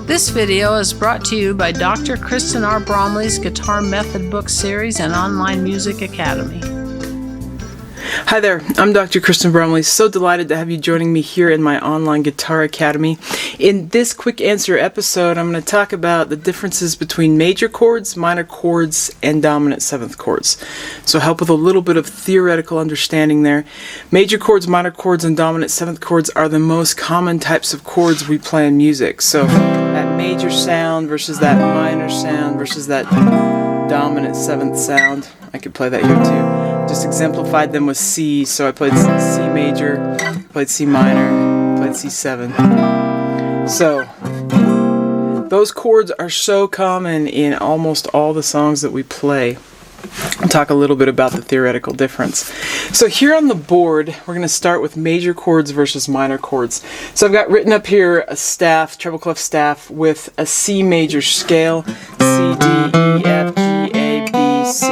This video is brought to you by Dr. Kristen R. Bromley's Guitar Method Book Series and Online Music Academy. Hi there, I'm Dr. Kristen Bromley. So delighted to have you joining me here in my online guitar academy. In this quick answer episode, I'm going to talk about the differences between major chords, minor chords, and dominant 7th chords. So help with a little bit of theoretical understanding there. Major chords, minor chords, and dominant 7th chords are the most common types of chords we play in music. So that major sound versus that minor sound versus that dominant 7th sound. I could play that here too. Just exemplified them with C, so I played C major, played C minor, played C7. So, those chords are so common in almost all the songs that we play. I'll talk a little bit about the theoretical difference. So here on the board, we're going to start with major chords versus minor chords. So I've got written up here a staff, treble clef staff, with a C major scale, C, D, E, F, G, A, B, C.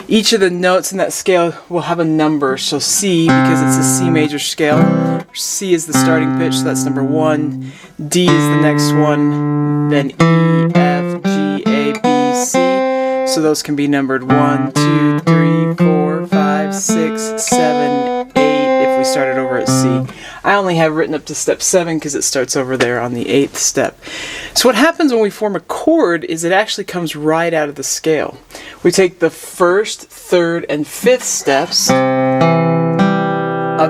Each of the notes in that scale will have a number, so C, because it's a C major scale, C is the starting pitch, so that's number 1, D is the next one, then E, F, G, A, B, C, so those can be numbered 1, 2, 3, 4, 5, 6, 7, 8, if we started over at C. I only have written up to step 7 because it starts over there on the 8th step. So what happens when we form a chord is it actually comes right out of the scale. We take the 1st, 3rd, and 5th steps of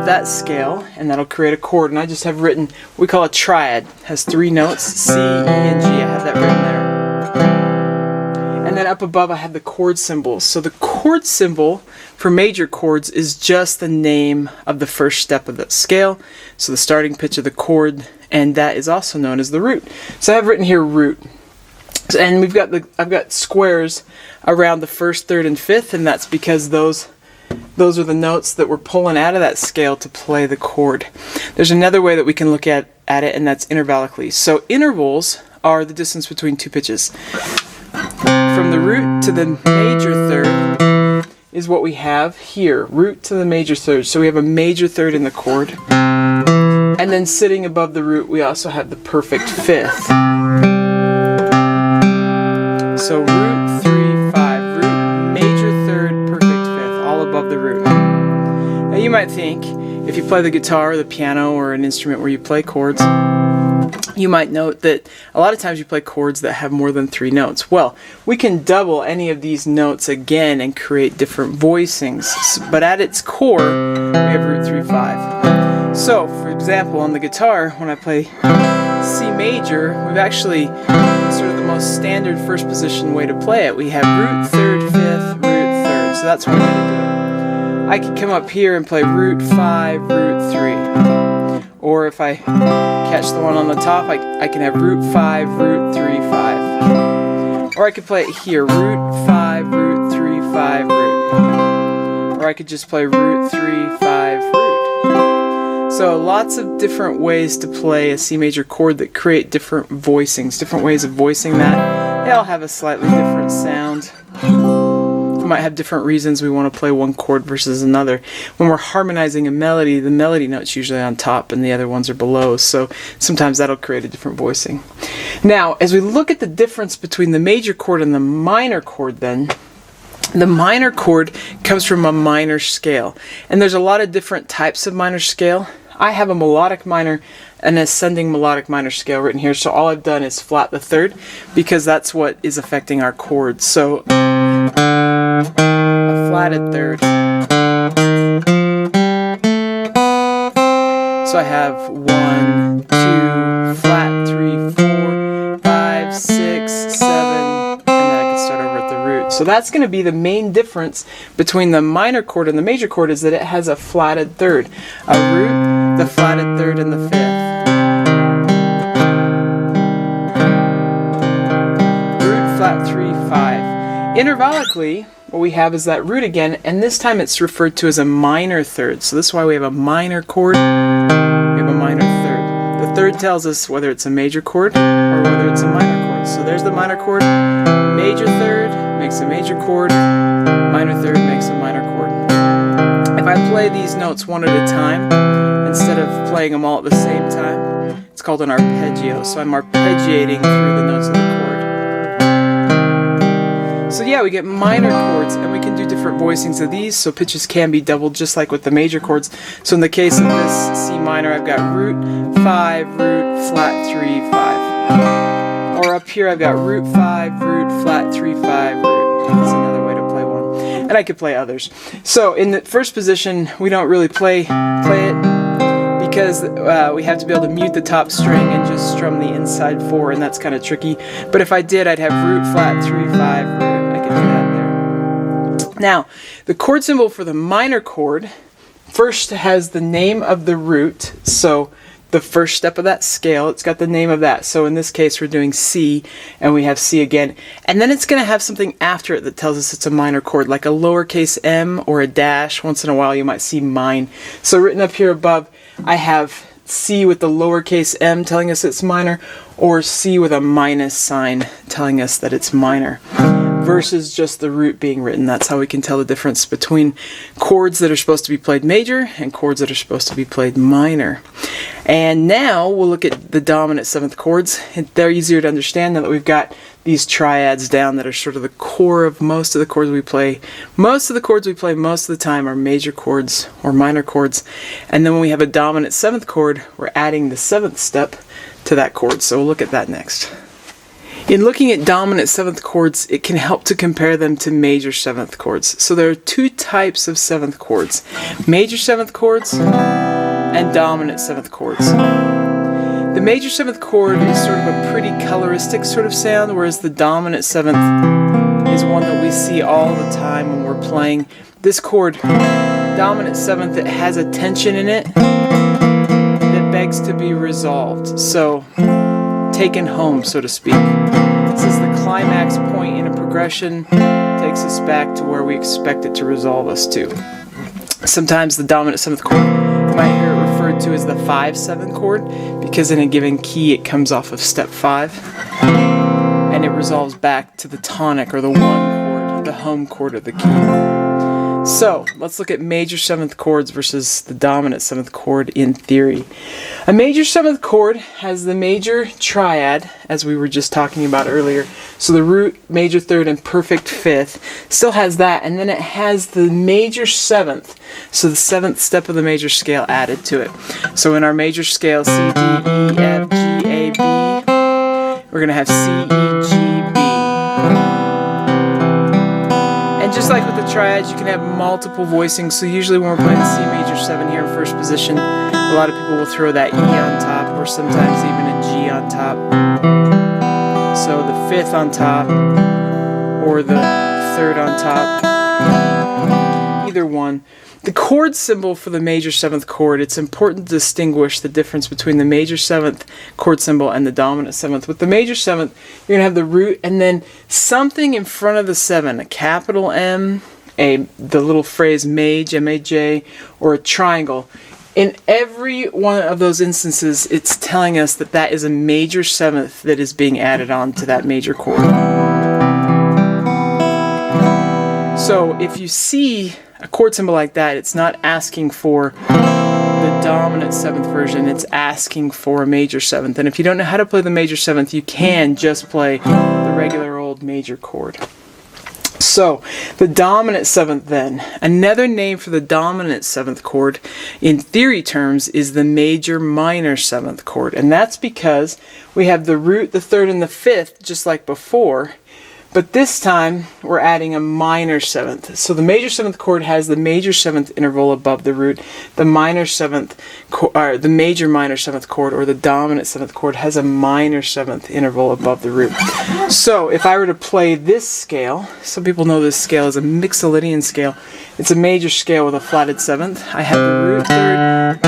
that scale, and that'll create a chord. And I just have written, we call a triad. It has 3 notes, C, E, and G. I have that written there. And then up above I have the chord symbols. So the chord symbol for major chords is just the name of the first step of that scale. So the starting pitch of the chord, and that is also known as the root. So I have written here root. And I've got squares around the 1st, 3rd, and 5th, and that's because those are the notes that we're pulling out of that scale to play the chord. There's another way that we can look at it, and that's intervallically. So intervals are the distance between 2 pitches. From the root to the major third is what we have here, root to the major third. So we have a major third in the chord. And then sitting above the root, we also have the perfect 5th. So root, 3, 5, root, major third, perfect 5th, all above the root. Now you might think, if you play the guitar or the piano or an instrument where you play chords, you might note that a lot of times you play chords that have more than 3 notes. Well, we can double any of these notes again and create different voicings, but at its core, we have root 3, 5. So, for example, on the guitar, when I play C major, we've actually sort of the most standard first position way to play it. We have root 3rd, 5th, root 3rd, so that's one way to do it. I could come up here and play root 5, root 3. Or if I catch the one on the top, I can have root 5, root 3, 5. Or I could play it here, root 5, root 3, 5, root. Or I could just play root 3, 5, root. So lots of different ways to play a C major chord that create different voicings, different ways of voicing that. They all have a slightly different sound. We might have different reasons we want to play one chord versus another. When we're harmonizing a melody, the melody note's usually on top and the other ones are below, so sometimes that'll create a different voicing. Now, as we look at the difference between the major chord and the minor chord then, the minor chord comes from a minor scale. And there's a lot of different types of minor scale. I have a melodic minor, an ascending melodic minor scale written here, so all I've done is flat the 3rd because that's what is affecting our chords. So a flatted 3rd. So I have 1, 2, flat, 3, 4, 5, 6, 7, and then I can start over at the root. So that's going to be the main difference between the minor chord and the major chord, is that it has a flatted 3rd. A root, the flatted 3rd, and the 5th. Root, flat, 3, 5. Intervallically, what we have is that root again, and this time it's referred to as a minor 3rd. So this is why we have a minor chord, we have a minor 3rd. The 3rd tells us whether it's a major chord or whether it's a minor chord. So there's the minor chord, major 3rd makes a major chord, minor 3rd makes a minor chord. If I play these notes one at a time, instead of playing them all at the same time, it's what's called an arpeggio. So I'm arpeggiating through the notes of the chord. So yeah, we get minor chords, and we can do different voicings of these, so pitches can be doubled just like with the major chords. So in the case of this C minor, I've got root 5, root, flat 3, 5. Or up here I've got root 5, root, flat 3, 5, root. That's another way to play one. And I could play others. So in the first position, we don't really play it, because we have to be able to mute the top string and just strum the inside 4, and that's kind of tricky. But if I did, I'd have root, flat 3, 5, root. I could do that there. Now, the chord symbol for the minor chord first has the name of the root, so the first step of that scale, it's got the name of that. So in this case, we're doing C, and we have C again. And then it's going to have something after it that tells us it's a minor chord, like a lowercase m or a dash. Once in a while, you might see mine. So written up here above, I have C with the lowercase m telling us it's minor, or C with a minus sign telling us that it's minor, versus just the root being written. That's how we can tell the difference between chords that are supposed to be played major and chords that are supposed to be played minor. And now we'll look at the dominant 7th chords. They're easier to understand now that we've got these triads down that are sort of the core of most of the chords we play. Most of the chords we play most of the time are major chords or minor chords. And then when we have a dominant 7th chord, we're adding the 7th step to that chord. So we'll look at that next. In looking at dominant 7th chords, it can help to compare them to major 7th chords. So there are two types of 7th chords: major 7th chords and dominant 7th chords. The major 7th chord is sort of a pretty coloristic sort of sound, whereas the dominant 7th is one that we see all the time when we're playing. This chord, dominant 7th, it has a tension in it that begs to be resolved. So, taken home, so to speak. This is the climax point in a progression, takes us back to where we expect it to resolve us to. Sometimes the dominant 7th chord, you might hear it referred to as the 5/7 chord, because in a given key it comes off of step 5, and it resolves back to the tonic, or the 1 chord, the home chord of the key. So, let's look at major 7th chords versus the dominant 7th chord in theory. A major 7th chord has the major triad, as we were just talking about earlier. So the root, major 3rd, and perfect 5th still has that, and then it has the major 7th. So the 7th step of the major scale added to it. So in our major scale, C, D, E, F, G, A, B, we're going to have C, E, G, B. And just like with the triads, you can have multiple voicings. So usually when we're playing the C major 7 here in first position, a lot of people will throw that E on top, or sometimes even a G on top. So the 5th on top, or the 3rd on top, either one. The chord symbol for the major 7th chord, it's important to distinguish the difference between the major 7th chord symbol and the dominant 7th. With the major 7th, you're going to have the root and then something in front of the 7, a capital M, the little phrase maj, M-A-J, or a triangle. In every one of those instances, it's telling us that that is a major 7th that is being added on to that major chord. So if you see a chord symbol like that, it's not asking for the dominant 7th version, it's asking for a major 7th. And if you don't know how to play the major 7th, you can just play the regular old major chord. So, the dominant 7th then, another name for the dominant 7th chord in theory terms is the major minor 7th chord. And that's because we have the root, the 3rd, and the 5th just like before. But this time, we're adding a minor 7th. So the major 7th chord has the major 7th interval above the root. The minor 7th, or the major minor 7th chord, or the dominant 7th chord, has a minor 7th interval above the root. So if I were to play this scale, some people know this scale is a Mixolydian scale. It's a major scale with a flatted 7th. I have the root 3rd,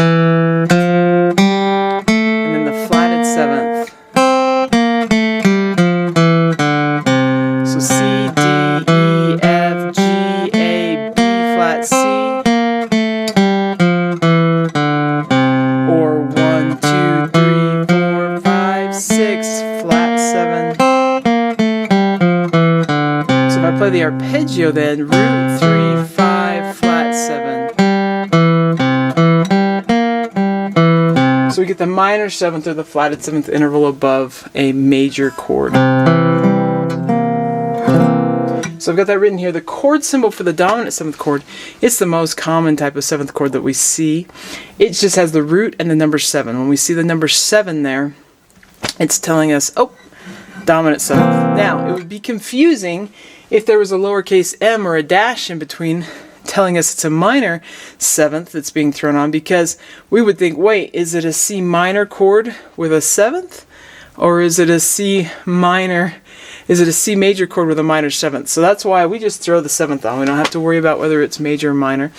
and then the flatted 7th. So C, D, E, F, G, A, B, flat C. Or 1, 2, 3, 4, 5, 6, flat 7. So if I play the arpeggio then, root 3, 5, flat 7. So we get the minor 7th or the flatted 7th interval above a major chord. So I've got that written here. The chord symbol for the dominant 7th chord, it's the most common type of 7th chord that we see. It just has the root and the number 7. When we see the number 7 there, it's telling us, oh, dominant 7th. Now, it would be confusing if there was a lowercase m or a dash in between telling us it's a minor 7th that's being thrown on, because we would think, wait, is it a C minor chord with a 7th? Or is it a C major chord with a minor 7th? So that's why we just throw the 7th on. We don't have to worry about whether it's major or minor,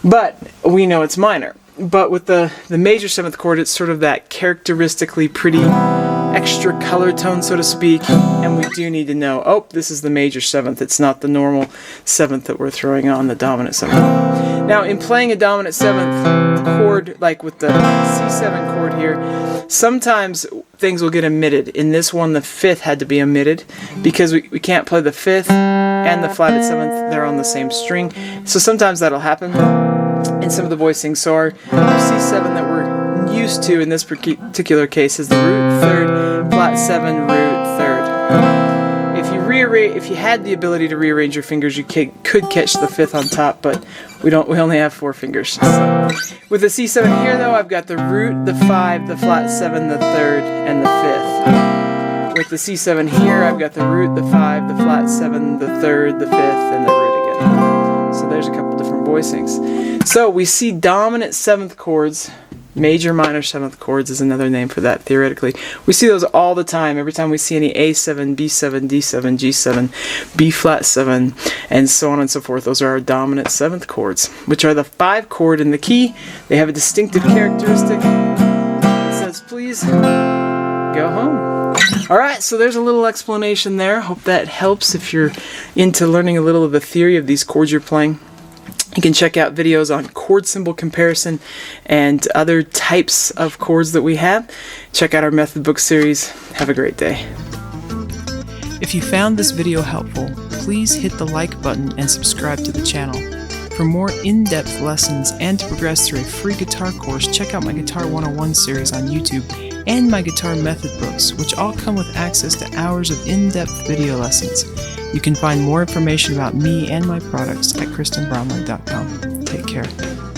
but we know it's minor. But with the major 7th chord, it's sort of that characteristically pretty extra color tone, so to speak, and we do need to know, oh, this is the major 7th. It's not the normal 7th that we're throwing on the dominant 7th. Now, in playing a dominant 7th chord, like with the C7 chord here, sometimes things will get omitted. In this one, the 5th had to be omitted because we can't play the 5th and the flatted 7th. They're on the same string. So sometimes that'll happen in some of the voicings. So our C7 that we're used to in this particular case is the root 3rd, flat 7, root 3rd. If you had the ability to rearrange your fingers, you could catch the 5th on top, but we only have 4 fingers. So, with the C7 here, though, I've got the root, the 5, the flat 7, the 3rd, and the 5th. With the C7 here, I've got the root, the 5, the flat 7, the 3rd, the 5th, and the root again. So there's a couple different voicings. So we see dominant 7th chords. Major minor 7th chords is another name for that, theoretically. We see those all the time. Every time we see any A7, B7, D7, G7, B flat 7, and so on and so forth. Those are our dominant 7th chords, which are the 5 chord in the key. They have a distinctive characteristic. It says, please go home. Alright, so there's a little explanation there. Hope that helps if you're into learning a little of the theory of these chords you're playing. You can check out videos on chord symbol comparison and other types of chords that we have. Check out our method book series. Have a great day. If you found this video helpful, please hit the like button and subscribe to the channel. For more in-depth lessons and to progress through a free guitar course, check out my Guitar 101 series on YouTube and my guitar method books, which all come with access to hours of in-depth video lessons. You can find more information about me and my products at KristenBromley.com. Take care.